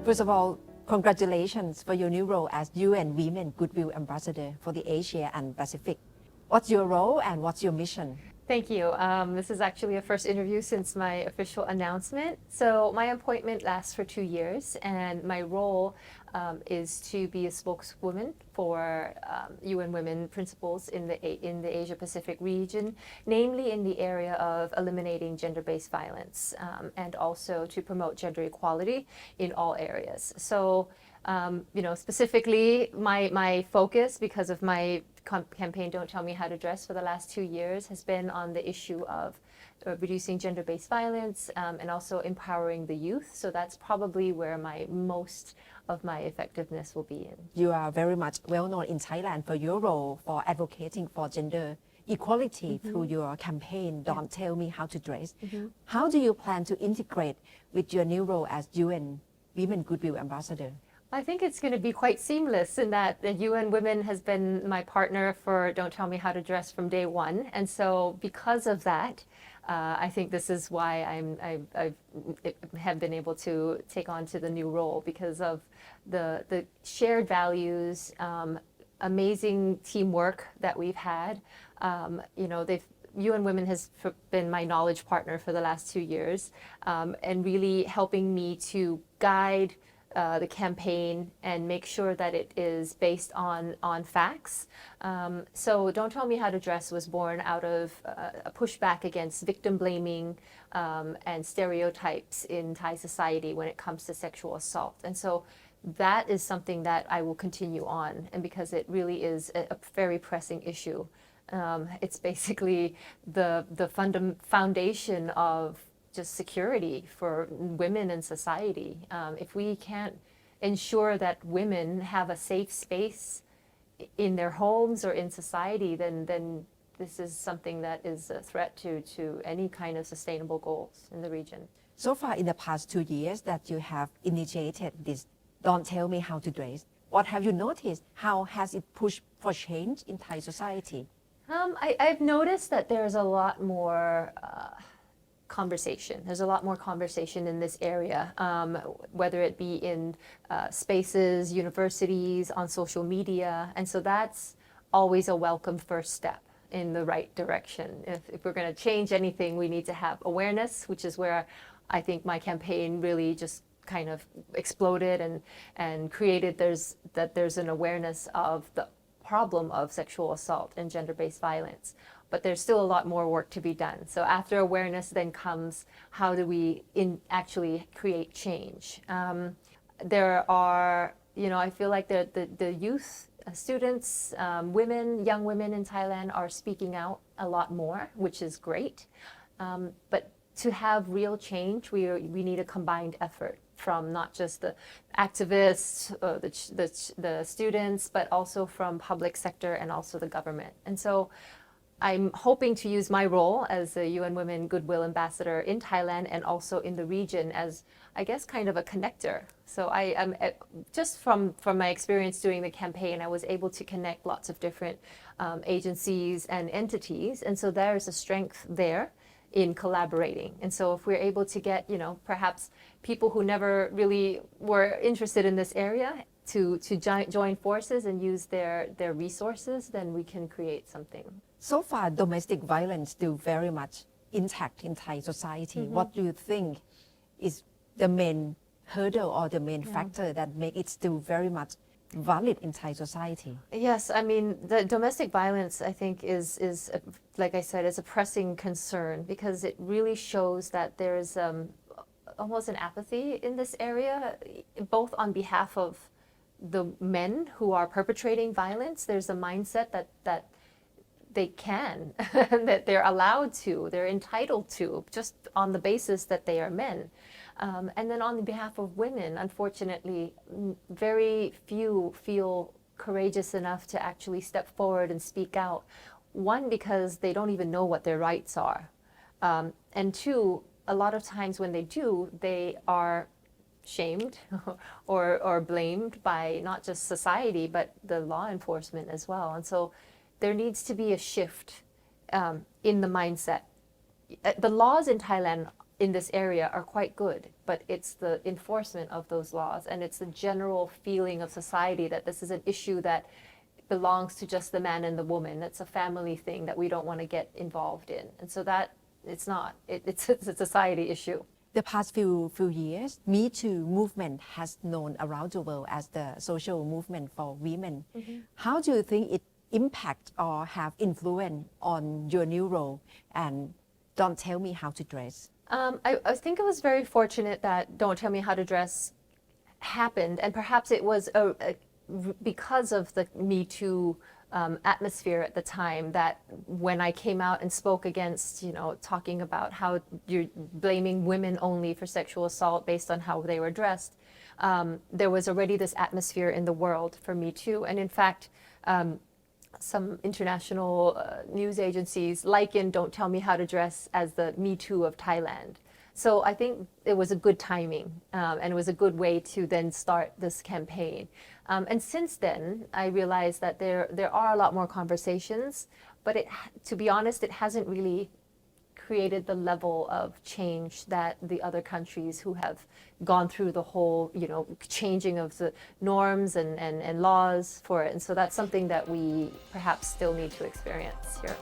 First of all, congratulations for your new role as UN Women Goodwill Ambassador for the Asia and Pacific. What's your role and what's your mission? Thank you. This is actually a first interview since my official announcement. So my appointment lasts for 2 years, and my role is to be a spokeswoman for UN Women principles in the Asia Pacific region, namely in the area of eliminating gender-based violence, and also to promote gender equality in all areas. So specifically my focus, because of my campaign Don't Tell Me How to Dress for the last 2 years, has been on the issue of reducing gender-based violence and also empowering the youth. So that's probably where most of my effectiveness will be in. You are very much well known in Thailand for your role for advocating for gender equality through your campaign Don't Tell Me How to Dress. How do you plan to integrate with your new role as UN Women Goodwill Ambassador? I think it's going to be quite seamless in that the UN Women has been my partner for Don't Tell Me How to Dress from day one. And so because of that, I think this is why I have been able to take on to the new role, because of the shared values, amazing teamwork that we've had. UN Women has been my knowledge partner for the last 2 years, and really helping me to guide the campaign and make sure that it is based on facts. So Don't Tell Me How to Dress was born out of a pushback against victim blaming and stereotypes in Thai society when it comes to sexual assault. And so that is something that I will continue on, and because it really is a very pressing issue. It's basically the foundation of just security for women in society. If we can't ensure that women have a safe space in their homes or in society, then this is something that is a threat to any kind of sustainable goals in the region. So far in the past 2 years that you have initiated this Don't Tell Me How to Dress, what have you noticed? How has it pushed for change in Thai society? I've noticed that there's a lot more conversation. There's a lot more conversation in this area, whether it be in spaces, universities, on social media. And so that's always a welcome first step in the right direction. If we're going to change anything, we need to have awareness, which is where I think my campaign really just kind of exploded and created there's an awareness of the problem of sexual assault and gender-based violence. But there's still a lot more work to be done. So after awareness then comes, how do we actually create change? There are, I feel like the youth, students, young women in Thailand are speaking out a lot more, which is great. But to have real change, we need a combined effort from not just the activists, the students, but also from public sector and also the government. And so I'm hoping to use my role as a UN Women Goodwill Ambassador in Thailand and also in the region as, I guess, kind of a connector. So I am just from my experience doing the campaign, I was able to connect lots of different agencies and entities. And so there's a strength there in collaborating. And so if we're able to get, perhaps people who never really were interested in this area to join forces and use their resources, then we can create something. So far, domestic violence still very much intact in Thai society. What do you think is the main hurdle or the main factor that make it still very much valid in Thai society? Yes, I mean, the domestic violence, I think, is like I said, is a pressing concern, because it really shows that there's almost an apathy in this area, both on behalf of the men who are perpetrating violence. There's a mindset that they can, that they're allowed to, they're entitled to, just on the basis that they are men. And then on behalf of women, unfortunately, very few feel courageous enough to actually step forward and speak out. One, because they don't even know what their rights are. And two, a lot of times when they do, they are shamed or blamed by not just society, but the law enforcement as well. And so there needs to be a shift in the mindset. The laws in Thailand in this area are quite good, but it's the enforcement of those laws and it's the general feeling of society that this is an issue that belongs to just the man and the woman. It's a family thing that we don't want to get involved in. And so that it's not. It's a society issue. The past few years, Me Too movement has known around the world as the social movement for women. How do you think it impact or have influence on your new role and Don't Tell Me How to Dress? I think it was very fortunate that Don't Tell Me How to Dress happened, and perhaps it was because of the Me Too atmosphere at the time, that when I came out and spoke against, talking about how you're blaming women only for sexual assault based on how they were dressed, there was already this atmosphere in the world for Me Too. And in fact, some international news agencies liken Don't Tell Me How to Dress as the Me Too of Thailand. So I think it was a good timing, and it was a good way to then start this campaign. And since then, I realized that there are a lot more conversations, but to be honest, it hasn't really created the level of change that the other countries who have gone through the whole, changing of the norms and laws for it. And so that's something that we perhaps still need to experience here.